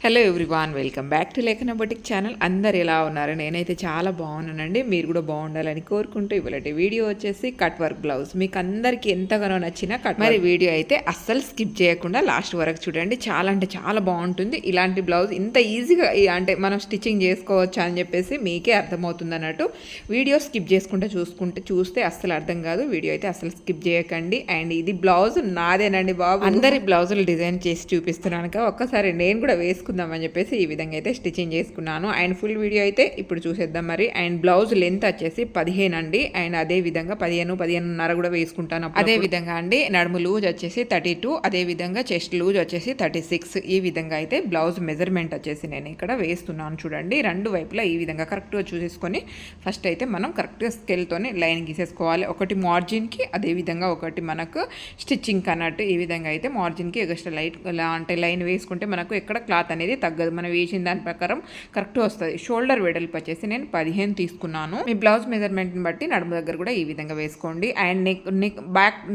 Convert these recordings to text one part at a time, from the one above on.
Hello everyone, welcome back to లేఖన boutique channel. అందరు ఎలా ఉన్నారు? నేనైతే చాలా బాగున్నానండి. మీరు కూడా బాగుండాలని కోరుకుంటూ ఇవాళ వీడియో వచ్చేసి కట్ వర్క్ బ్లౌజ్. మీకు అందరికీ ఎంతగానో నచ్చిన కట్ మరి వీడియో అయితే అస్సలు స్కిప్ చేయకుండా లాస్ట్ వరకు చూడండి. చాలా అంటే చాలా బాగుంటుంది. ఇలాంటి బ్లౌజ్ ఇంత ఈజీగా అంటే మనం స్టిచ్చింగ్ చేసుకోవచ్చు అని చెప్పేసి మీకే అర్థమవుతుంది అన్నట్టు. వీడియో స్కిప్ చేసుకుంటే చూస్తే అస్సలు అర్థం కాదు. వీడియో అయితే అస్సలు స్కిప్ చేయకండి. అండ్ ఇది బ్లౌజ్ నాదేనండి బాబు. అందరి బ్లౌజులు డిజైన్ చేసి చూపిస్తున్నాను కదా, ఒక్కసారి నేను కూడా వేసుకుందామని చెప్పేసి ఈ విధంగా అయితే స్టిచ్చింగ్ చేసుకున్నాను. అండ్ ఫుల్ వీడియో అయితే ఇప్పుడు చూసేద్దాం మరి. అండ్ బ్లౌజ్ లెంత్ వచ్చేసి 15 అండి. అండ్ అదే విధంగా 15.5 కూడా వేసుకుంటాను. అదే విధంగా అండి నడుము లూజ్ వచ్చేసి 32, అదే విధంగా చెస్ట్ లూజ్ వచ్చేసి 36. ఈ విధంగా అయితే బ్లౌజ్ మెజర్మెంట్ వచ్చేసి నేను ఇక్కడ వేస్తున్నాను. చూడండి, రెండు వైపులా ఈ విధంగా కరెక్ట్గా చూసేసుకొని ఫస్ట్ అయితే మనం కరెక్ట్గా స్కేల్తోనే లైన్ గీసేసుకోవాలి. ఒకటి మార్జిన్కి, అదే విధంగా ఒకటి మనకు స్టిచ్చింగ్ అన్నట్టు. ఈ విధంగా అయితే మార్జిన్కి ఎక్స్ట్రా లైట్ అంటే లైన్ వేసుకుంటే మనకు ఎక్కడ క్లాత్ అనేది తగ్గదు. మనం వేసిన దాని ప్రకారం కరెక్ట్ వస్తుంది. షోల్డర్ వెడల్పు వచ్చేసి నేను 15 తీసుకున్నాను. మీ బ్లౌజ్ మెజర్మెంట్ని బట్టి నడుము దగ్గర కూడా ఈ విధంగా వేసుకోండి. అండ్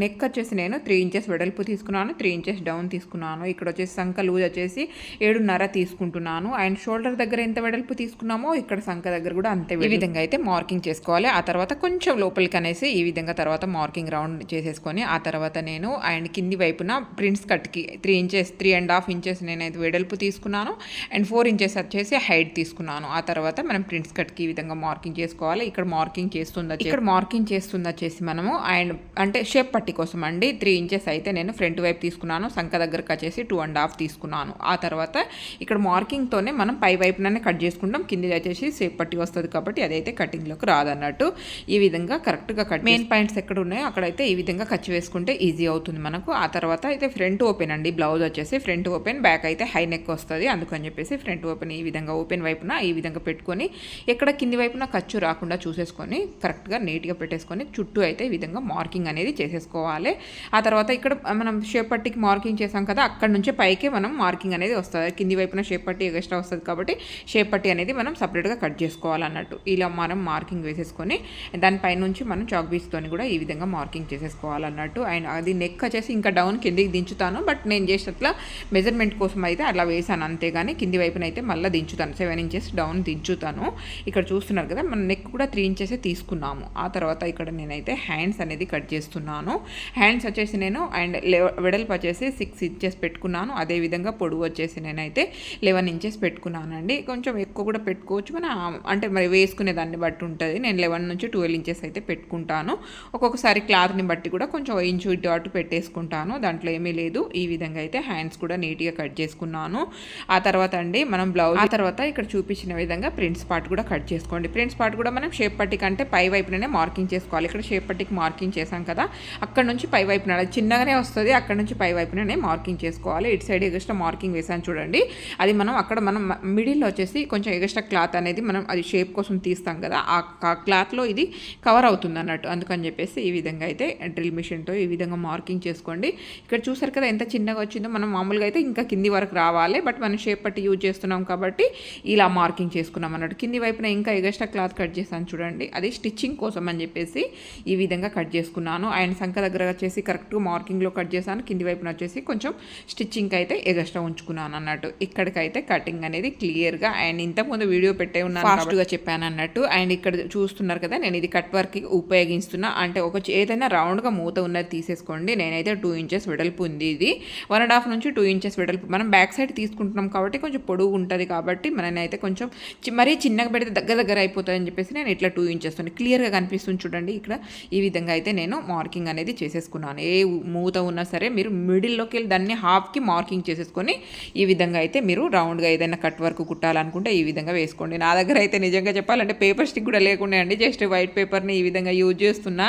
నెక్ వచ్చేసి నేను 3 ఇంచెస్ వెడల్పు తీసుకున్నాను, 3 ఇంచెస్ డౌన్ తీసుకున్నాను. ఇక్కడ వచ్చేసి సంక లూజ్ వచ్చేసి 7.5 తీసుకుంటున్నాను. అండ్ షోల్డర్ దగ్గర ఎంత వెడల్పు తీసుకున్నామో ఇక్కడ సంక దగ్గర కూడా అంతే. ఈ విధంగా అయితే మార్కింగ్ చేసుకోవాలి. ఆ తర్వాత కొంచెం లోపలికి అనేసి ఈ విధంగా తర్వాత మార్కింగ్ రౌండ్ చేసేసుకొని ఆ తర్వాత నేను అండ్ కింది వైపున ప్రిన్స్ కట్కి 3.5 ఇంచెస్ నేనైతే వెడల్పు తీసుకున్నాను. అండ్ 4 ఇంచెస్ వచ్చేసి హైట్ తీసుకున్నాను. ఆ తర్వాత మనం ప్రిన్స్ కట్కి ఈ విధంగా మార్కింగ్ చేసుకోవాలి. ఇక్కడ మార్కింగ్ చేస్తుంది వచ్చేసి మనము అండ్ అంటే షేప్ పట్టి కోసం అండి 3 ఇంచెస్ అయితే నేను ఫ్రంట్ వైపు తీసుకున్నాను. సంక దగ్గరకు వచ్చేసి 2.5 తీసుకున్నాను. ఆ తర్వాత ఇక్కడ మార్కింగ్తోనే మనం పై వైపుననే కట్ చేసుకుంటాం. కింది వచ్చేసి షేప్ పట్టి వస్తుంది కాబట్టి అదైతే కటింగ్లోకి రాదన్నట్టు. ఈ విధంగా కరెక్ట్గా కట్ మెయిన్ పాయింట్స్ ఎక్కడ ఉన్నాయో అక్కడైతే ఈ విధంగా కట్ వేసుకుంటే ఈజీ అవుతుంది మనకు. ఆ తర్వాత అయితే ఫ్రంట్ ఓపెన్ అండి. బ్లౌజ్ వచ్చేసి ఫ్రంట్ ఓపెన్, బ్యాక్ అయితే హై నెక్ వస్తుంది. అందుకని చెప్పేసి ఫ్రంట్ ఓపెన్ ఈ విధంగా ఓపెన్ వైపున ఈ విధంగా పెట్టుకొని ఎక్కడ కింది వైపున ఖర్చు రాకుండా చూసేసుకొని కరెక్ట్గా నీట్గా పెట్టేసుకొని చుట్టూ అయితే ఈ విధంగా మార్కింగ్ అనేది చేసేసుకోవాలి. ఆ తర్వాత ఇక్కడ మనం షేప్ పట్టికి మార్కింగ్ చేసాం కదా, అక్కడ నుంచి పైకే మనం మార్కింగ్ అనేది వస్తుంది. కింది వైపున షేప్ పట్టి ఎక్స్ట్రా వస్తుంది కాబట్టి షేప్ పట్టి అనేది మనం సపరేట్గా కట్ చేసుకోవాలన్నట్టు. ఇలా మనం మార్కింగ్ వేసేసుకొని దానిపై నుంచి మనం చాక్ పీస్తో కూడా ఈ విధంగా మార్కింగ్ చేసేసుకోవాలన్నట్టు. అండ్ అది నెక్ వచ్చేసి ఇంకా డౌన్ కిందికి దించుతాను. బట్ నేను చేసేట్లా మెజర్మెంట్ కోసం అయితే అలా వేసాను, అంతేగాని కింది వైపున అయితే మళ్ళీ దించుతాను. 7 ఇంచెస్ డౌన్ దించుతాను. ఇక్కడ చూస్తున్నారు కదా, మన నెక్ కూడా 3 ఇంచెస్ తీసుకున్నాము. ఆ తర్వాత ఇక్కడ నేనైతే హ్యాండ్స్ అనేది కట్ చేస్తున్నాను. హ్యాండ్స్ వచ్చేసి నేను అండ్ వెడల్పు వచ్చేసి 6 ఇంచెస్ పెట్టుకున్నాను. అదేవిధంగా పొడవు వచ్చేసి నేనైతే 11 ఇంచెస్ పెట్టుకున్నానండి. కొంచెం ఎక్కువ కూడా పెట్టుకోవచ్చు, మన అంటే మరి వేసుకునే దాన్ని బట్టి ఉంటుంది. నేను 11 నుంచి 12 ఇంచెస్ అయితే పెట్టుకుంటాను. ఒక్కొక్కసారి క్లాత్ని బట్టి కూడా కొంచెం ఇంచు ఇటు అటు పెట్టేసుకుంటాను. దాంట్లో ఏమీ లేదు. ఈ విధంగా అయితే హ్యాండ్స్ కూడా నీట్గా కట్ చేసుకున్నాను. ఆ తర్వాత అండి మనం బ్లౌజ్ ఆ తర్వాత ఇక్కడ చూపించిన విధంగా ప్రింట్స్ పార్ట్ కూడా కట్ చేసుకోండి. ప్రింట్స్ పార్ట్ కూడా మనం షేప్ పట్టి కంటే పై వైపుననే మార్కింగ్ చేసుకోవాలి. ఇక్కడ షేప్ పట్టికి మార్కింగ్ చేసాం కదా, అక్కడ నుంచి పై వైపున చిన్నగానే వస్తుంది. అక్కడ నుంచి పై వైపుననే మార్కింగ్ చేసుకోవాలి. ఇటు సైడ్ ఎగస్ట్రా మార్కింగ్ వేసాను చూడండి, అది మనం అక్కడ మనం మిడిల్లో వచ్చేసి కొంచెం ఎగస్ట్రా క్లాత్ అనేది మనం అది షేప్ కోసం తీస్తాం కదా, ఆ క్లాత్లో ఇది కవర్ అవుతుంది అన్నట్టు. అందుకని చెప్పేసి ఈ విధంగా అయితే డ్రిల్ మిషన్తో ఈ విధంగా మార్కింగ్ చేసుకోండి. ఇక్కడ చూసారు కదా ఎంత చిన్నగా వచ్చిందో. మనం మామూలుగా అయితే ఇంకా కింది వరకు రావాలి, బట్ మనం షేప్ పట్టి యూజ్ చేస్తున్నాం కాబట్టి ఇలా మార్కింగ్ చేసుకున్నాం అన్నట్టు. కింది వైపున ఇంకా ఎగస్ట్రా క్లాత్ కట్ చేశాను చూడండి, అది స్టిచ్చింగ్ కోసం అని చెప్పేసి ఈ విధంగా కట్ చేసుకున్నాను. అండ్ సంక దగ్గర వచ్చేసి కరెక్ట్గా మార్కింగ్లో కట్ చేశాను. కింది వైపున వచ్చేసి కొంచెం స్టిచ్చింగ్ అయితే ఎగస్ట్రా ఉంచుకున్నాను అన్నట్టు. ఇక్కడికైతే కటింగ్ అనేది క్లియర్గా అండ్ ఇంతకుముందు వీడియో పెట్టే ఉన్నాను, ఫాస్ట్గా చెప్పాను అన్నట్టు. అండ్ ఇక్కడ చూస్తున్నారు కదా, నేను ఇది కట్ వర్క్కి ఉపయోగిస్తున్నా. అంటే ఏదైనా రౌండ్గా మూత ఉన్నది తీసేసుకోండి. నేనైతే 2 ఇంచెస్ వెడల్పు ఉంది. ఇది 1.5 నుంచి 2 ఇంచెస్ వెడల్పు. మనం బ్యాక్ సైడ్ తీసుకుంటున్నాం కాబట్టి కొంచెం పొడుగు ఉంటుంది కాబట్టి మననైతే కొంచెం మరీ చిన్నగా పెడితే దగ్గర అయిపోతుంది అని చెప్పేసి నేను ఇట్లా 2 ఇంచెస్ క్లియర్గా కనిపిస్తుంది చూడండి. ఇక్కడ ఈ విధంగా అయితే నేను మార్కింగ్ అనేది చేసేసుకున్నాను. ఏ మూత ఉన్నా సరే మీరు మిడిల్లోకి వెళ్ళి దాన్ని హాఫ్కి మార్కింగ్ చేసేసుకొని ఈ విధంగా అయితే మీరు రౌండ్గా ఏదైనా కట్ వర్క్ కుట్టాలనుకుంటే ఈ విధంగా వేసుకోండి. నా దగ్గర అయితే నిజంగా చెప్పాలంటే పేపర్ స్టిక్ కూడా లేకుండా అండి, జస్ట్ వైట్ పేపర్ని ఈ విధంగా యూజ్ చేస్తున్నా.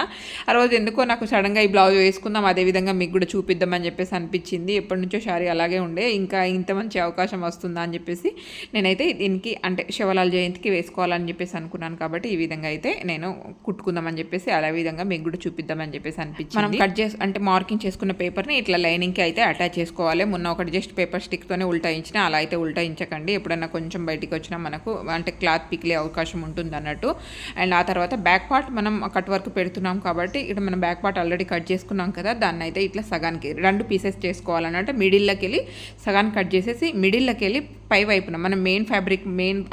ఆ రోజు ఎందుకో నాకు సడన్గా ఈ బ్లౌజ్ వేసుకుందాం, అదేవిధంగా మీకు కూడా చూపిద్దామని చెప్పేసి అనిపించింది. ఎప్పటి నుంచో శారీ అలాగే ఉండే, ఇంకా ఇంత మంచి అవకాశం వస్తుందా అని చెప్పేసి నేనైతే దీనికి అంటే శివలాల్ జయంతికి వేసుకోవాలని చెప్పేసి అనుకున్నాను. కాబట్టి ఈ విధంగా అయితే నేను కుట్టుకుందామని చెప్పేసి అలా విధంగా మీకు కూడా చూపిద్దామని చెప్పేసి అనిపించింది. మనం కట్ చేసి అంటే మార్కింగ్ చేసుకున్న పేపర్ని ఇట్లా లైనింగ్కి అయితే అటాచ్ చేసుకోవాలి. మొన్న ఒకటి జస్ట్ పేపర్ స్టిక్తోనే ఉల్టాయించిన, అలా అయితే ఉల్టాయించకండి. ఎప్పుడన్నా కొంచెం బయటికి వచ్చినా మనకు అంటే క్లాత్ పికిలే అవకాశం ఉంటుంది అన్నట్టు. అండ్ ఆ తర్వాత బ్యాక్ పార్ట్ మనం కట్ వర్క్ పెడుతున్నాం కాబట్టి ఇక్కడ మనం బ్యాక్ పార్ట్ ఆల్రెడీ కట్ చేసుకున్నాం కదా, దాన్ని అయితే ఇట్లా సగానికి 2 పీసెస్ చేసుకోవాలన్నట్టు. మిడిల్లోకి వెళ్ళి సగాన్ని కట్ చేసేసి మిడిల్లోకి వెళ్ళి పై వైపున మనం మెయిన్ ఫ్యాబ్రిక్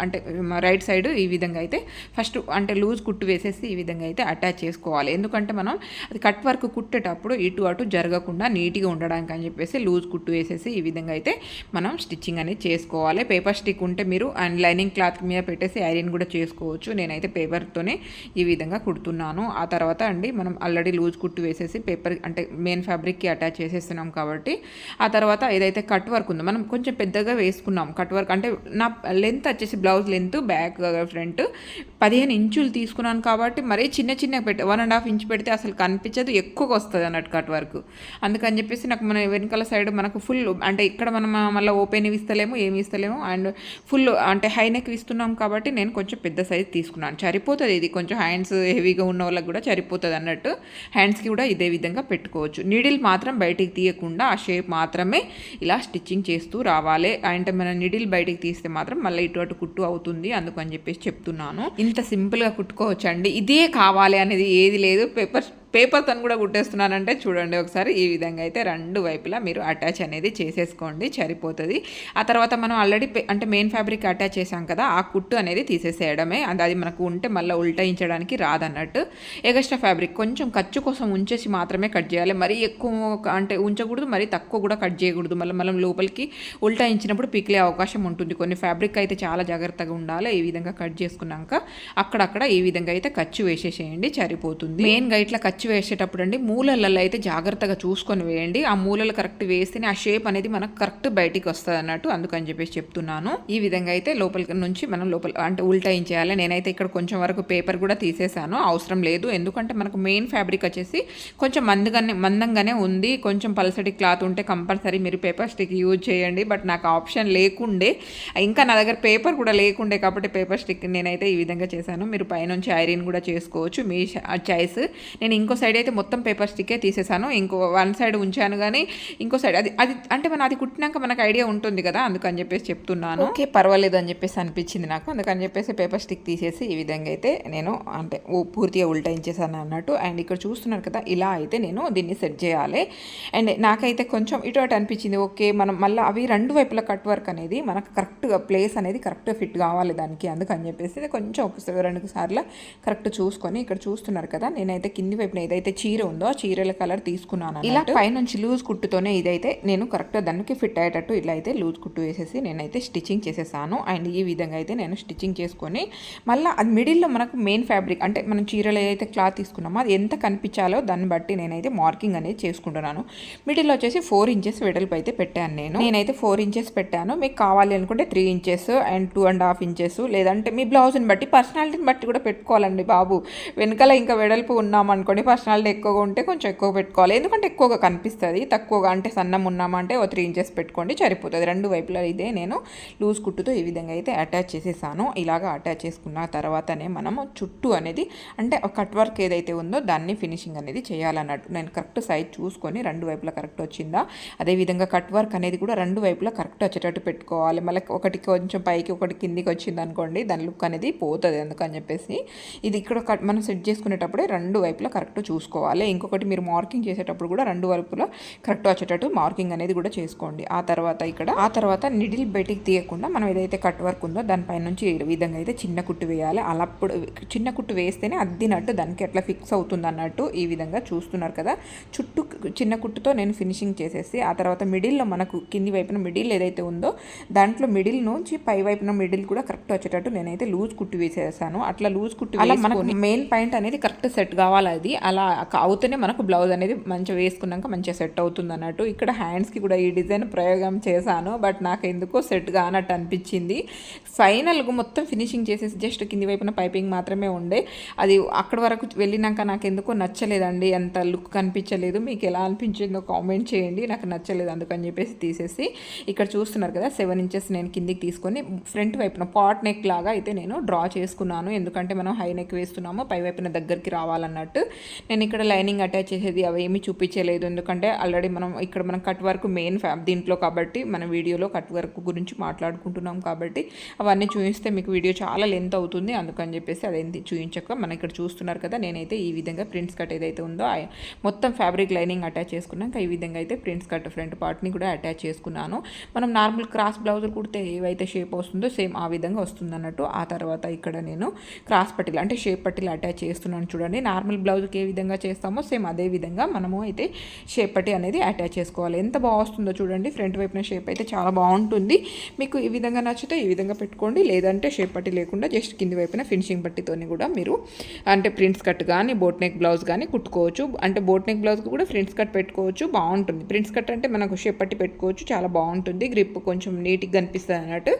అంటే రైట్ సైడ్ ఈ విధంగా అయితే ఫస్ట్ అంటే లూజ్ కుట్టు వేసేసి ఈ విధంగా అయితే అటాచ్ చేసుకోవాలి. ఎందుకంటే మనం అది కట్ వర్క్ కుట్టేటప్పుడు ఇటు అటు జరగకుండా నీట్గా ఉండడానికి అని చెప్పేసి లూజ్ కుట్టు వేసేసి ఈ విధంగా అయితే మనం స్టిచ్చింగ్ అనేది చేసుకోవాలి. పేపర్ స్టిక్ ఉంటే మీరు అండ్ లైనింగ్ క్లాత్ మీద పెట్టేసి ఐరన్ కూడా చేసుకోవచ్చు. నేనైతే పేపర్తోనే ఈ విధంగా కుడుతున్నాను. ఆ తర్వాత అండి మనం ఆల్రెడీ లూజ్ కుట్టు వేసేసి పేపర్ అంటే మెయిన్ ఫ్యాబ్రిక్కి అటాచ్ చేసేస్తున్నాం కాబట్టి ఆ తర్వాత ఏదైతే కట్ వర్క్ ఉందో మనం కొంచెం పెద్దగా వేసుకున్నాం. కట్ వర్క్ అంటే నా లెంత్ వచ్చేసి బ్లౌజ్ లెంత్ బ్యాక్ ఫ్రంట్ 15 ఇంచులు తీసుకున్నాను కాబట్టి మరీ చిన్న పెట్టి 1.5 ఇంచ్ పెడితే అసలు కనిపించదు, ఎక్కువగా వస్తుంది అన్నట్టు కట్ వర్క్. అందుకని చెప్పేసి నాకు మన వెనకాల సైడ్ మనకు ఫుల్ అంటే ఇక్కడ మనం మళ్ళీ ఓపెన్ ఇస్తలేము, ఏమి ఇస్తలేము అండ్ ఫుల్ అంటే హై నెక్ ఇస్తున్నాం కాబట్టి నేను కొంచెం పెద్ద సైజ్ తీసుకున్నాను. సరిపోతుంది ఇది, కొంచెం హ్యాండ్స్ హెవీగా ఉన్న వాళ్ళకి కూడా సరిపోతుంది అన్నట్టు. హ్యాండ్స్కి కూడా ఇదే విధంగా పెట్టుకోవచ్చు. నీడిల్ మాత్రం బయటికి తీయకుండా ఆ షేప్ మాత్రమే ఇలా స్టిచ్చింగ్ చేస్తూ రావాలి. అంటే మన నీడిల్ బయటికి తీస్తే మాత్రం మళ్ళీ ఇటు అటు కుట్టు అవుతుంది. అందుకని చెప్పేసి చెప్తున్నాను. ఇంత సింపుల్గా కుట్టుకోవచ్చు అండి. ఇదే కావాలి అనేది ఏది లేదు. పేపర్తో కూడా కుట్టేస్తున్నానంటే చూడండి ఒకసారి ఈ విధంగా అయితే రెండు వైపులా మీరు అటాచ్ అనేది చేసేసుకోండి, సరిపోతుంది. ఆ తర్వాత మనం ఆల్రెడీ అంటే మెయిన్ ఫ్యాబ్రిక్ అటాచ్ చేసాం కదా, ఆ కుట్టు అనేది తీసేసేయడమే. అది మనకు ఉంటే మళ్ళీ ఉల్టాయించడానికి రాదన్నట్టు. ఎగస్ట్రా ఫ్యాబ్రిక్ కొంచెం ఖర్చు కోసం ఉంచేసి మాత్రమే కట్ చేయాలి. మరీ ఎక్కువ అంటే ఉంచకూడదు, మరీ తక్కువ కూడా కట్ చేయకూడదు. మళ్ళీ మనం లోపలికి ఉల్టాయించినప్పుడు పిక్లే అవకాశం ఉంటుంది. కొన్ని ఫ్యాబ్రిక్ అయితే చాలా జాగ్రత్తగా ఉండాలి. ఈ విధంగా కట్ చేసుకున్నాక అక్కడక్కడ ఈ విధంగా అయితే ఖర్చు వేసేసేయండి, సరిపోతుంది. మెయిన్గా ఇట్లా ఖర్చు వేసేటప్పుడు అండి మూలలలో అయితే జాగ్రత్తగా చూసుకొని వేయండి. ఆ మూలలు కరెక్ట్ వేస్తేనే ఆ షేప్ అనేది మనకు కరెక్ట్ బయటికి వస్తుంది అన్నట్టు. అందుకని చెప్పేసి చెప్తున్నాను. ఈ విధంగా అయితే లోపలికి నుంచి మనం లోపల అంటే ఉల్టాయించేయాలి. నేనైతే ఇక్కడ కొంచెం వరకు పేపర్ కూడా తీసేసాను, అవసరం లేదు. ఎందుకంటే మనకు మెయిన్ ఫ్యాబ్రిక్ వచ్చేసి కొంచెం మందంగానే ఉంది. కొంచెం పల్సటి క్లాత్ ఉంటే కంపల్సరీ మీరు పేపర్ స్టిక్ యూజ్ చేయండి. బట్ నాకు ఆప్షన్ లేకుండే, ఇంకా నా దగ్గర పేపర్ కూడా లేకుండే కాబట్టి పేపర్ స్టిక్ నేనైతే ఈ విధంగా చేశాను. మీరు పైనుంచి ఐరన్ కూడా చేసుకోవచ్చు, మీ చాయిస్. నేను ఇంకో సైడ్ అయితే మొత్తం పేపర్ స్టిక్కే తీసేసాను. ఇంకో వన్ సైడ్ ఉంచాను కానీ ఇంకో సైడ్ అది అంటే మనం అది కుట్టినాక మనకు ఐడియా ఉంటుంది కదా, అందుకని చెప్పేసి చెప్తున్నాను. ఓకే పర్వాలేదు అని చెప్పేసి అనిపించింది నాకు. అందుకని చెప్పేసి పేపర్ స్టిక్ తీసేసి ఈ విధంగా అయితే నేను అంటే పూర్తిగా ఉల్టాయించేసాను అన్నట్టు. అండ్ ఇక్కడ చూస్తున్నారు కదా, ఇలా అయితే నేను దీన్ని సెట్ చేయాలి. అండ్ నాకైతే కొంచెం ఇటు అటు అనిపించింది. ఓకే మనం మళ్ళీ అవి రెండు వైపుల కట్ వర్క్ అనేది మనకు కరెక్ట్గా ప్లేస్ అనేది కరెక్ట్గా ఫిట్ కావాలి దానికి. అందుకని చెప్పేసి కొంచెం ఒకసారి 2 సార్లు కరెక్ట్ చూసుకొని ఇక్కడ చూస్తున్నారు కదా, నేనైతే కింది వైపున ఏదైతే చీర ఉందో ఆ చీరల కలర్ తీసుకున్నాను. ఇలా పైనుంచి లూజ్ కుట్టుతోనే ఇదైతే నేను కరెక్ట్గా దానికి ఫిట్ అయ్యేటట్టు ఇలా అయితే లూజ్ కుట్టు వేసేసి నేనైతే స్టిచ్చింగ్ చేసేసాను. అండ్ ఈ విధంగా అయితే నేను స్టిచ్చింగ్ చేసుకొని మళ్ళీ అది మిడిల్లో మనకు మెయిన్ ఫ్యాబ్రిక్ అంటే మనం చీరలు ఏదైతే క్లాత్ తీసుకున్నామో అది ఎంత కనిపించాలో దాన్ని బట్టి నేనైతే మార్కింగ్ అనేది చేసుకుంటున్నాను. మిడిల్లో వచ్చేసి 4 ఇంచెస్ వెడల్పు అయితే పెట్టాను. నేనైతే 4 ఇంచెస్ పెట్టాను. మీకు కావాలి అనుకుంటే 3 ఇంచెస్ అండ్ 2.5 ఇంచెస్, లేదంటే మీ బ్లౌజ్ని బట్టి పర్సనాలిటీని బట్టి కూడా పెట్టుకోవాలండి బాబు. వెనకాల ఇంకా వెడల్పు ఉన్నామనుకోండి, పర్సనాలిటీ ఎక్కువగా ఉంటే కొంచెం ఎక్కువ పెట్టుకోవాలి. ఎందుకంటే ఎక్కువగా కనిపిస్తుంది. తక్కువగా అంటే సన్నం ఉన్నామంటే 3 ఇంచెస్ పెట్టుకోండి, సరిపోతుంది. రెండు వైపులా ఇదే నేను లూజ్ కుట్టుతో ఈ విధంగా అయితే అటాచ్ చేసేసాను. ఇలాగా అటాచ్ చేసుకున్న తర్వాతనే మనము చుట్టూ అనేది అంటే కట్ వర్క్ ఏదైతే ఉందో దాన్ని ఫినిషింగ్ అనేది చేయాలన్నట్టు. నేను కరెక్ట్ సైజ్ చూసుకొని రెండు వైపులా కరెక్ట్ వచ్చిందా, అదేవిధంగా కట్ వర్క్ అనేది కూడా రెండు వైపులా కరెక్ట్ వచ్చేటట్టు పెట్టుకోవాలి. మళ్ళీ ఒకటి కొంచెం పైకి ఒకటి కిందికి వచ్చింది అనుకోండి, దాని లుక్ అనేది పోతుంది. అందుకని చెప్పేసి ఇది ఇక్కడ మనం సెట్ చేసుకునేటప్పుడే రెండు వైపులా కరెక్ట్ చూసుకోవాలి. ఇంకొకటి మీరు మార్కింగ్ చేసేటప్పుడు కూడా రెండు వైపులా కరెక్ట్ వచ్చేటట్టు మార్కింగ్ అనేది కూడా చేసుకోండి. ఆ తర్వాత నిడిల్ బయటికి తీయకుండా మనం ఏదైతే కట్ వర్క్ ఉందో దానిపై నుంచి ఈ విధంగా అయితే చిన్న కుట్టు వేయాలి. అప్పుడు చిన్న కుట్టు వేస్తేనే అద్దినట్టు దానికి ఎట్లా ఫిక్స్ అవుతుంది అన్నట్టు. ఈ విధంగా చూస్తున్నారు కదా, చుట్టూ చిన్న కుట్టుతో నేను ఫినిషింగ్ చేసేసి ఆ తర్వాత మిడిల్లో మనకు కింది వైపున మిడిల్ ఏదైతే ఉందో దాంట్లో మిడిల్ నుంచి పై వైపున మిడిల్ కూడా కరెక్ట్ వచ్చేటట్టు నేనైతే లూజ్ కుట్టు వేసేసాను. అట్లా లూజ్ కుట్టు అలా మనకు మెయిన్ పాయింట్ అనేది కరెక్ట్ సెట్ కావాలి. అది అలా అవుతూనే మనకు బ్లౌజ్ అనేది మంచిగా వేసుకున్నాక మంచిగా సెట్ అవుతుంది అన్నట్టు. ఇక్కడ హ్యాండ్స్కి కూడా ఈ డిజైన్ ప్రయోగం చేశాను, బట్ నాకు ఎందుకో సెట్ కానట్టు అనిపించింది. ఫైనల్గా మొత్తం ఫినిషింగ్ చేసేసి జస్ట్ కింది వైపున పైపింగ్ మాత్రమే ఉండే. అది అక్కడ వరకు వెళ్ళినాక నాకు ఎందుకో నచ్చలేదండి, అంత లుక్ కనిపించలేదు. మీకు ఎలా అనిపించిందో కామెంట్ చేయండి. నాకు నచ్చలేదు, అందుకని చెప్పేసి తీసేసి ఇక్కడ చూస్తున్నారు కదా 7 ఇంచెస్ నేను కిందికి తీసుకొని ఫ్రంట్ వైపున పాట్ నెక్ లాగా అయితే నేను డ్రా చేసుకున్నాను. ఎందుకంటే మనం హై నెక్ వేస్తున్నాము, పై వైపున దగ్గరికి రావాలన్నట్టు. నేను ఇక్కడ లైనింగ్ అటాచ్ చేసేది అవేమీ చూపించలేదు, ఎందుకంటే ఆల్రెడీ మనం కట్ వర్క్ మెయిన్ దీంట్లో కాబట్టి మన వీడియోలో కట్ వర్క్ గురించి మాట్లాడుకుంటున్నాం కాబట్టి అవన్నీ చూపిస్తే మీకు వీడియో చాలా లెంత్ అవుతుంది. అందుకని చెప్పేసి అదేంటి చూపించక మనం ఇక్కడ చూస్తున్నారు కదా, నేనైతే ఈ విధంగా ప్రింట్స్ కట్ ఏదైతే ఉందో మొత్తం ఫ్యాబ్రిక్ లైనింగ్ అటాచ్ చేసుకున్నాక ఈ విధంగా అయితే ప్రింట్స్ కట్ ఫ్రంట్ పార్ట్ని కూడా అటాచ్ చేసుకున్నాను. మనం నార్మల్ క్రాస్ బ్లౌజులు కుడితే ఏవైతే షేప్ వస్తుందో సేమ్ ఆ విధంగా వస్తుంది అన్నట్టు. ఆ తర్వాత ఇక్కడ నేను క్రాస్ పట్టీలు అంటే షేప్ పట్టీలు అటాచ్ చేస్తున్నాను చూడండి. నార్మల్ బ్లౌజ్కి ఏ విధంగా చేస్తామో సేమ్ అదే విధంగా మనము అయితే షేప్ పట్టీ అనేది అటాచ్ చేసుకోవాలి. ఎంత బాగుంటుందో చూడండి, ఫ్రంట్ వైపున షేప్ అయితే చాలా బాగుంటుంది. మీకు ఈ విధంగా నచ్చితే ఈ విధంగా పెట్టుకోండి, లేదంటే షేప్ పట్టీ లేకుండా జస్ట్ కింది వైపున ఫినిషింగ్ పట్టీతోని కూడా మీరు అంటే ప్రింట్స్ కట్ కానీ బోట్ నెక్ బ్లౌజ్ కానీ కుట్టుకోవచ్చు. అంటే బోట్ నెక్ బ్లౌజ్కి కూడా ప్రింట్స్ కట్ పెట్టుకోవచ్చు, బాగుంటుంది. ప్రింట్స్ కట్ అంటే మనకు షేప్ పట్టీ పెట్టుకోవచ్చు, చాలా బాగుంటుంది. గ్రిప్ కొంచెం నీట్గా కనిపిస్తుంది అన్నట్టు.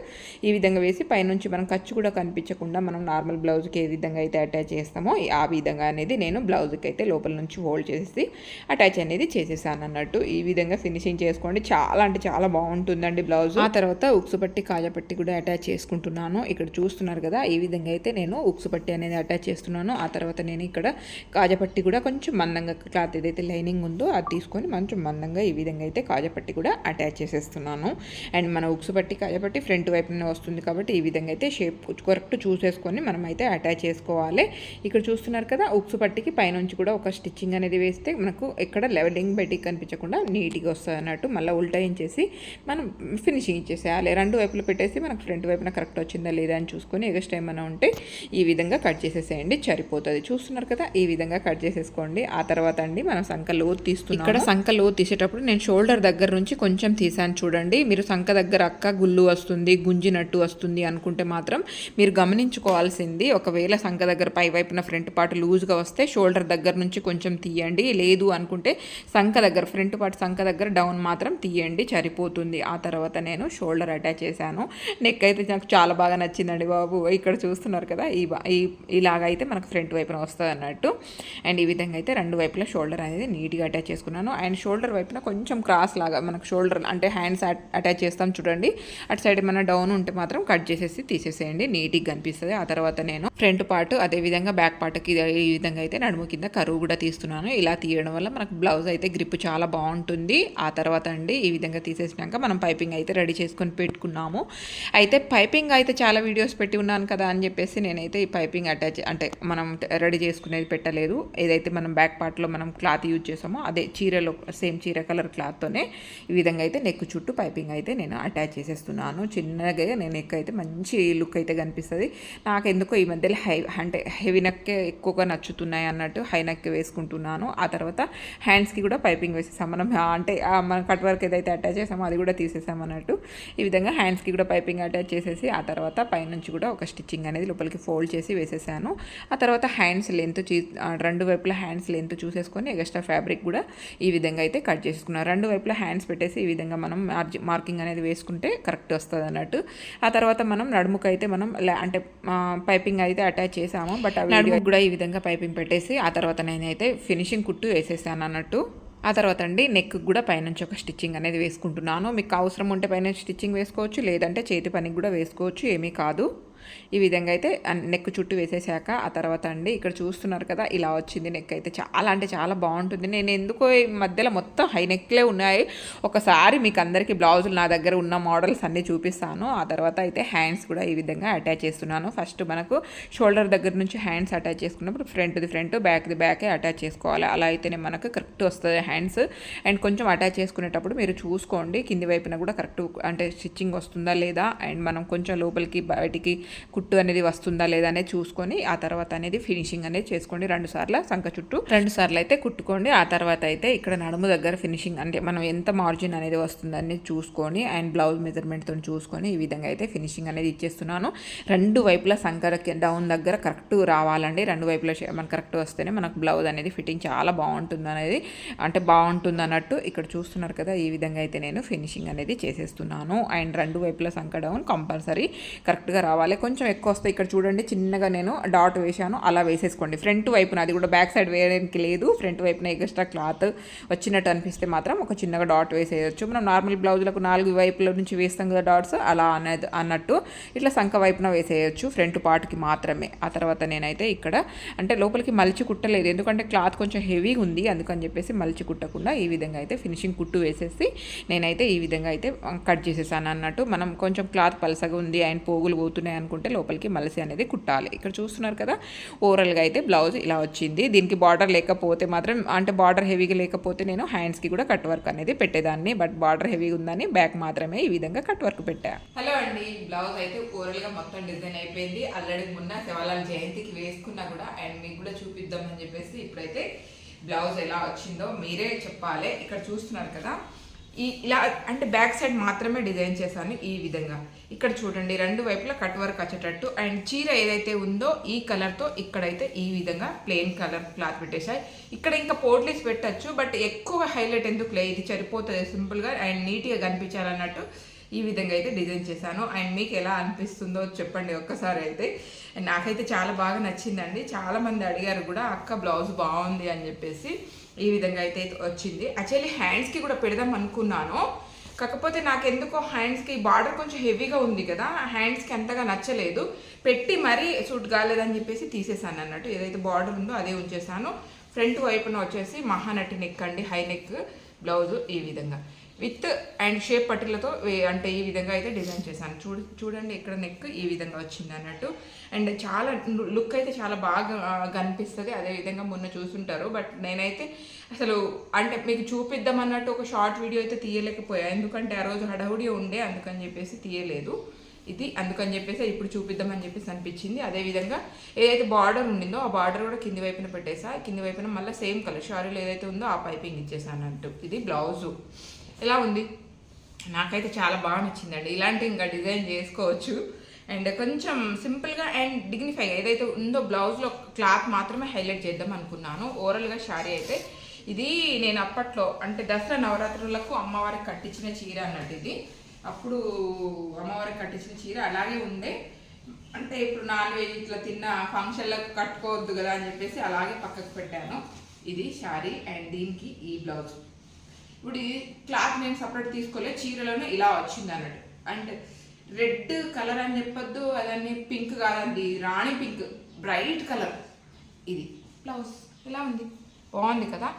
ఈ విధంగా వేసి పైనుంచి మనం ఖర్చు కూడా కనిపించకుండా మనం నార్మల్ బ్లౌజ్కి ఏ విధంగా అయితే అటాచ్ చేస్తామో ఆ విధంగా అనేది నేను బ్లౌజ్కి అయితే లోపల నుంచి హోల్డ్ చేసి అటాచ్ అనేది చేసేసాను అన్నట్టు. ఈ విధంగా ఫినిషింగ్ చేసుకోండి, చాలా అంటే చాలా బాగుంటుందండి బ్లౌజ్. ఆ తర్వాత ఉక్సు పట్టి కాజా పట్టి కూడా అటాచ్ చేసుకుంటున్నాను. ఇక్కడ చూస్తున్నారు కదా, ఈ విధంగా అయితే నేను ఉక్సు పట్టి అనేది అటాచ్ చేస్తున్నాను. ఆ తర్వాత నేను ఇక్కడ కాజా పట్టి కూడా కొంచెం మందంగా క్లాత్ ఏదైతే లైనింగ్ ఉందో అది తీసుకొని కొంచెం మందంగా ఈ విధంగా అయితే కాజా పట్టి కూడా అటాచ్ చేసేస్తున్నాను. అండ్ మన ఉక్సు పట్టి కాజా పట్టి ఫ్రంట్ వైపునే వస్తుంది కాబట్టి ఈ విధంగా అయితే షేప్ కరెక్ట్ చూసేసుకొని మనం అయితే అటాచ్ చేసుకోవాలి. ఇక్కడ చూస్తున్నారు కదా, ఉక్సు పట్టికి పైనుంచి కూడా ఒక స్టిచ్చింగ్ అనేది వేస్తే మనకు ఎక్కడ లెవెలింగ్ బయటికి కనిపించకుండా నీట్గా వస్తుంది అన్నట్టు. మళ్ళీ ఉల్టాయించేసి మనం ఫినిషింగ్ ఇచ్చేసేయాలి. రెండు వైపులు పెట్టేసి మనకు ఫ్రంట్ వైపున కరెక్ట్ వచ్చిందా లేదా అని చూసుకొని ఎగస్ట్ ఏమైనా ఉంటే ఈ విధంగా కట్ చేసేసేయండి, సరిపోతుంది. చూస్తున్నారు కదా, ఈ విధంగా కట్ చేసేసుకోండి. ఆ తర్వాత అండి మనం సంక లోతు తీస్తున్నాం. ఇక్కడ సంక లోతు తీసేటప్పుడు నేను షోల్డర్ దగ్గర నుంచి కొంచెం తీసాను చూడండి. మీరు సంక దగ్గర అక్క గుళ్ళు వస్తుంది, గుంజినట్టు వస్తుంది అనుకుంటే మాత్రం మీరు గమనించుకోవాల్సింది, ఒకవేళ సంక దగ్గర పై వైపున ఫ్రంట్ పార్ట్ లూజ్గా వస్తే షోల్డర్ దగ్గర నుంచి కొంచెం తీయండి, లేదు అనుకుంటే సంక దగ్గర ఫ్రంట్ పార్ట్ సంక దగ్గర డౌన్ మాత్రం తీయండి, సరిపోతుంది. ఆ తర్వాత నేను షోల్డర్ అటాచ్ చేశాను. నెక్ అయితే నాకు చాలా బాగా నచ్చిందండి బాబు. ఇక్కడ చూస్తున్నారు కదా, ఇలాగైతే మనకు ఫ్రంట్ వైపున వస్తుంది అన్నట్టు. అండ్ ఈ విధంగా అయితే రెండు వైపులా షోల్డర్ అనేది నీట్గా అటాచ్ చేసుకున్నాను. అండ్ షోల్డర్ వైపున కొంచెం క్రాస్ లాగా మనకు షోల్డర్ అంటే హ్యాండ్స్ అటాచ్ చేస్తాం చూడండి, అటు సైడ్ ఏమైనా డౌన్ ఉంటే మాత్రం కట్ చేసేసి తీసేసేయండి, నీట్గా కనిపిస్తుంది. ఆ తర్వాత నేను ఫ్రంట్ పార్ట్ అదేవిధంగా బ్యాక్ పార్ట్కి ఈ విధంగా అయితే నడుము కింద కరువు కూడా తీస్తున్నాను. ఇలా తీయడం వల్ల మనకు బ్లౌజ్ అయితే గ్రిప్ చాలా బాగుంటుంది. ఆ తర్వాత అండి ఈ విధంగా తీసేసినాక మనం పైపింగ్ అయితే రెడీ చేసుకొని పెట్టుకున్నాము. అయితే పైపింగ్ అయితే చాలా వీడియోస్ పెట్టి ఉన్నాను కదా అని చెప్పేసి నేనైతే ఈ పైపింగ్ అటాచ్ అంటే మనం రెడీ చేసుకునేది పెట్టలేదు. ఏదైతే మనం బ్యాక్ పార్ట్లో మనం క్లాత్ యూజ్ చేసామో అదే చీరలో సేమ్ చీర కలర్ క్లాత్తోనే ఈ విధంగా అయితే నెక్ చుట్టూ పైపింగ్ అయితే నేను అటాచ్ చేసేస్తున్నాను. చిన్నగా నేను నెక్ అయితే మంచి లుక్ అయితే కనిపిస్తుంది. నాకు ఎందుకో ఈ మధ్యలో హెవీ నెక్కే ఎక్కువగా నచ్చుతున్నాయి అన్నట్టు హై నెక్ వేసుకుంటున్నాను. ఆ తర్వాత హ్యాండ్స్కి కూడా పైపింగ్ వేసేసాం మనం, అంటే మనం కట్ వర్క్ ఏదైతే అటాచ్ చేసామో అది కూడా తీసేసాం అన్నట్టు. ఈ విధంగా హ్యాండ్స్కి కూడా పైపింగ్ అటాచ్ చేసేసి ఆ తర్వాత పైనుంచి కూడా ఒక స్టిచ్చింగ్ అనేది లోపలికి ఫోల్డ్ చేసి వేసేసాను. ఆ తర్వాత హ్యాండ్స్ లెంత్ రెండు వైపులా హ్యాండ్స్ లెంత్ చూసేసుకొని ఎక్స్ట్రా ఫ్యాబ్రిక్ కూడా ఈ విధంగా అయితే కట్ చేసుకున్నాను. రెండు వైపులా హ్యాండ్స్ పెట్టేసి ఈ విధంగా మనం మార్కింగ్ అనేది వేసుకుంటే కరెక్ట్ వస్తుంది అన్నట్టు. ఆ తర్వాత మనం నడుముకు అయితే మనం అంటే పైపింగ్ అయితే అటాచ్ చేసాము, బట్ నడుముకు కూడా ఈ విధంగా పైపింగ్ పెట్టేసి ఆ తర్వాత నేనైతే ఫినిషింగ్ కుట్టు వేసేసాను అన్నట్టు. ఆ తర్వాత అండి నెక్ కూడా పైనుంచి ఒక స్టిచ్చింగ్ అనేది వేసుకుంటున్నాను. మీకు అవసరం ఉంటే పైన స్టిచ్చింగ్ వేసుకోవచ్చు, లేదంటే చేతి పనికి కూడా వేసుకోవచ్చు, ఏమీ కాదు. ఈ విధంగా అయితే నెక్ చుట్టూ వేసేసాక ఆ తర్వాత అండి ఇక్కడ చూస్తున్నారు కదా, ఇలా వచ్చింది నెక్ అయితే చాలా అంటే చాలా బాగుంటుంది. నేను ఎందుకో ఈ మధ్యలో మొత్తం హై నెక్లే ఉన్నాయి. ఒకసారి మీకు అందరికీ బ్లౌజులు నా దగ్గర ఉన్న మోడల్స్ అన్నీ చూపిస్తాను. ఆ తర్వాత అయితే హ్యాండ్స్ కూడా ఈ విధంగా అటాచ్ చేస్తున్నాను. ఫస్ట్ మనకు షోల్డర్ దగ్గర నుంచి హ్యాండ్స్ అటాచ్ చేసుకున్నప్పుడు ఫ్రంట్ది ఫ్రంట్ బ్యాక్ది బ్యాకే అటాచ్ చేసుకోవాలి. అలా అయితేనే మనకు కరెక్ట్ వస్తుంది హ్యాండ్స్. అండ్ కొంచెం అటాచ్ చేసుకునేటప్పుడు మీరు చూసుకోండి కింది వైపున కూడా కరెక్ట్ అంటే స్టిచ్చింగ్ వస్తుందా లేదా, అండ్ మనం కొంచెం లోపలికి బయటికి కుట్టు అనేది వస్తుందా లేదా అనేది చూసుకొని ఆ తర్వాత అనేది ఫినిషింగ్ అనేది చేసుకోండి. 2 సార్లు సంక చుట్టూ 2 సార్లు అయితే కుట్టుకోండి. ఆ తర్వాత అయితే ఇక్కడ నడుము దగ్గర ఫినిషింగ్ అంటే మనం ఎంత మార్జిన్ అనేది వస్తుందని చూసుకొని అండ్ బ్లౌజ్ మెజర్మెంట్తో చూసుకొని ఈ విధంగా అయితే ఫినిషింగ్ అనేది ఇచ్చేస్తున్నాను. 2 వైపుల సంకరకి డౌన్ దగ్గర కరెక్ట్ రావాలండి. 2 వైపుల మనకు కరెక్ట్ వస్తేనే మనకు బ్లౌజ్ అనేది ఫిట్టింగ్ చాలా బాగుంటుంది అనేది అంటే బాగుంటుంది అన్నట్టు. ఇక్కడ చూస్తున్నారు కదా, ఈ విధంగా అయితే నేను ఫినిషింగ్ అనేది చేసేస్తున్నాను. అండ్ 2 వైపుల సంక డౌన్ కంపల్సరీ కరెక్ట్గా రావాలి. కొంచెం ఎక్కువ వస్తాయి. ఇక్కడ చూడండి చిన్నగా నేను డాట్ వేశాను, అలా వేసేసుకోండి ఫ్రంట్ వైపున. అది కూడా బ్యాక్ సైడ్ వేయడానికి లేదు, ఫ్రంట్ వైపున ఎక్స్ట్రా క్లాత్ వచ్చినట్టు అనిపిస్తే మాత్రం ఒక చిన్నగా డాట్ వేసేయచ్చు. మనం నార్మల్ బ్లౌజులకు 4 వైపుల నుంచి వేస్తాం కదా డాట్స్, అలా అన్నట్టు ఇట్లా సంఖ వైపున వేసేయచ్చు ఫ్రంట్ పార్ట్కి మాత్రమే. ఆ తర్వాత నేనైతే ఇక్కడ అంటే లోపలికి మలిచి కుట్టలేదు, ఎందుకంటే క్లాత్ కొంచెం హెవీగా ఉంది, అందుకని చెప్పేసి మలిచి కుట్టకుండా ఈ విధంగా అయితే ఫినిషింగ్ కుట్టు వేసేసి నేనైతే ఈ విధంగా అయితే కట్ చేసేసాను అన్నట్టు. మనం కొంచెం క్లాత్ పలసగా ఉంది అండ్ పోగులు పోతున్నాయి అనుకుంటే లోపలికి మలిసి అనేది కుట్టాలి. ఇక్కడ చూస్తున్నారు కదా ఓవరాల్గా అయితే బ్లౌజ్ ఇలా వచ్చింది. దీనికి బార్డర్ లేకపోతే మాత్రం, అంటే బార్డర్ హెవీగా లేకపోతే నేను హ్యాండ్స్కి కూడా కట్ వర్క్ అనేది పెట్టేదాన్ని, బట్ బార్డర్ హెవీగా ఉందని బ్యాక్ మాత్రమే ఈ విధంగా కట్ వర్క్ పెట్టా. హలో అండి, బ్లౌజ్ అయితే ఓవరాల్గా మొత్తం డిజైన్ అయిపోయింది. ఆల్రెడీ మొన్న శివలాల జయంతికి వేసుకున్నా కూడా అండ్ మీకు కూడా చూపిద్దామని చెప్పేసి ఇప్పుడైతే బ్లౌజ్ ఎలా వచ్చిందో మీరే చెప్పాలి. ఇక్కడ చూస్తున్నారు కదా ఇలా అంటే బ్యాక్ సైడ్ మాత్రమే డిజైన్ చేశాను ఈ విధంగా. ఇక్కడ చూడండి 2 వైపులా కట్ వర్క్ వచ్చేటట్టు అండ్ చీర ఏదైతే ఉందో ఈ కలర్తో ఇక్కడైతే ఈ విధంగా ప్లెయిన్ కలర్ క్లాత్ పెట్టేశాయి. ఇక్కడ ఇంకా పోట్లీస్ పెట్టచ్చు, బట్ ఎక్కువ హైలైట్ ఎందుకు లేదు, ఇది సరిపోతుంది సింపుల్గా అండ్ నీట్గా కనిపించాలన్నట్టు ఈ విధంగా అయితే డిజైన్ చేశాను. అండ్ మీకు ఎలా అనిపిస్తుందో చెప్పండి ఒక్కసారి అయితే. నాకైతే చాలా బాగా నచ్చిందండి. చాలామంది అడిగారు కూడా అక్క బ్లౌజ్ బాగుంది అని చెప్పేసి. ఈ విధంగా అయితే వచ్చింది. యాక్చువల్లీ హ్యాండ్స్కి కూడా పెడదాం అనుకున్నాను, కాకపోతే నాకు ఎందుకో హ్యాండ్స్కి బార్డర్ కొంచెం హెవీగా ఉంది కదా, హ్యాండ్స్కి అంతగా నచ్చలేదు, పెట్టి మరీ సూట్ కాలేదని చెప్పేసి తీసేసాను అన్నట్టు. ఏదైతే బార్డర్ ఉందో అదే ఉంచేసాను. ఫ్రంట్ వైపున వచ్చేసి మహానటి నెక్ అండి, హై నెక్ బ్లౌజు ఈ విధంగా విత్ అండ్ షేప్ పట్టీలతో అంటే ఈ విధంగా అయితే డిజైన్ చేశాను. చూడండి ఇక్కడ నెక్ ఈ విధంగా వచ్చింది అన్నట్టు. అండ్ చాలా లుక్ అయితే చాలా బాగా కనిపిస్తుంది. అదేవిధంగా మొన్న చూసుంటారు, బట్ నేనైతే అసలు అంటే మీకు చూపిద్దాం అన్నట్టు ఒక షార్ట్ వీడియో అయితే తీయలేకపోయా, ఎందుకంటే ఆ రోజు హడావుడి ఉండే, అందుకని చెప్పేసి తీయలేదు ఇది. అందుకని చెప్పేసి ఇప్పుడు చూపిద్దామని చెప్పేసి అనిపించింది. అదేవిధంగా ఏదైతే బార్డర్ ఉండిందో ఆ బార్డర్ కూడా కింది వైపున పెట్టేసా, కింది వైపున మళ్ళీ సేమ్ కలర్ షారీలో ఏదైతే ఉందో ఆ పైపింగ్ ఇచ్చేసాను అన్నట్టు. ఇది బ్లౌజు ఎలా ఉంది, నాకైతే చాలా బాగా నచ్చిందండి. ఇలాంటి ఇంకా డిజైన్ చేసుకోవచ్చు అండ్ కొంచెం సింపుల్గా అండ్ డిగ్నిఫైగా ఏదైతే ఉందో బ్లౌజ్లో క్లాత్ మాత్రమే హైలైట్ చేద్దాం అనుకున్నాను. ఓవరాల్గా శారీ అయితే ఇది నేను అప్పట్లో అంటే దసరా నవరాత్రులకు అమ్మవారికి కట్టించిన చీర అన్నట్టు. ఇది అప్పుడు అమ్మవారికి కట్టించిన చీర అలాగే ఉండే, అంటే ఇప్పుడు నాన్ వెజ్ ఇట్లా తిన్న ఫంక్షన్లకు కట్టుకోవద్దు కదా అని చెప్పేసి అలాగే పక్కకు పెట్టాను. ఇది శారీ అండ్ దీనికి ఈ బ్లౌజ్. ఇప్పుడు ఈ క్లాత్ నేను సపరేట్ తీసుకోలేదు, చీరలోనే ఇలా వచ్చింది అన్నట్టు. అండ్ రెడ్ కలర్ అని చెప్పొద్దు, అదన్నీ పింక్ కాదండి, రాణి పింక్ బ్రైట్ కలర్. ఇది బ్లౌజ్ ఎలా ఉంది, బాగుంది కదా.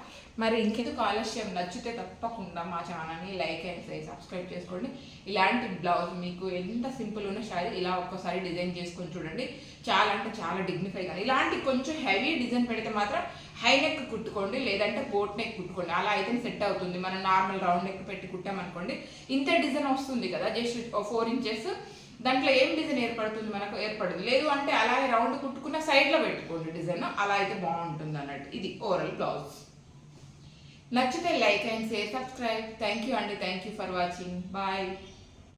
మరి ఇంకెందుకు ఆలస్యం, నచ్చితే తప్పకుండా మా ఛానల్ని లైక్ అండ్ సబ్స్క్రైబ్ చేసుకోండి. ఇలాంటి బ్లౌజ్ మీకు ఎంత సింపుల్ ఉన్న శారీ ఇలా ఒక్కసారి డిజైన్ చేసుకొని చూడండి, చాలా అంటే చాలా డిగ్నిఫైగా. ఇలాంటి కొంచెం హెవీ డిజైన్ పెడితే మాత్రం హై నెక్ కుట్టుకోండి, లేదంటే బోట్ నెక్ కుట్టుకోండి, అలా అయితే సెట్ అవుతుంది. మనం నార్మల్ రౌండ్ నెక్ పెట్టి కుట్టామనుకోండి ఇంత డిజైన్ వస్తుంది కదా, జస్ట్ 4 ఇంచెస్, దాంట్లో ఏం డిజైన్ ఏర్పడుతుంది మనకు, ఏర్పడదు. లేదు అంటే అలాగే రౌండ్ కుట్టుకున్న సైడ్లో పెట్టుకోండి డిజైన్, అలా అయితే బాగుంటుంది అన్నట్టు. ఇది ఓవరాల్ బ్లౌజ్. నచ్చితే like and share, subscribe. Thank you అండి, thank you for watching, bye.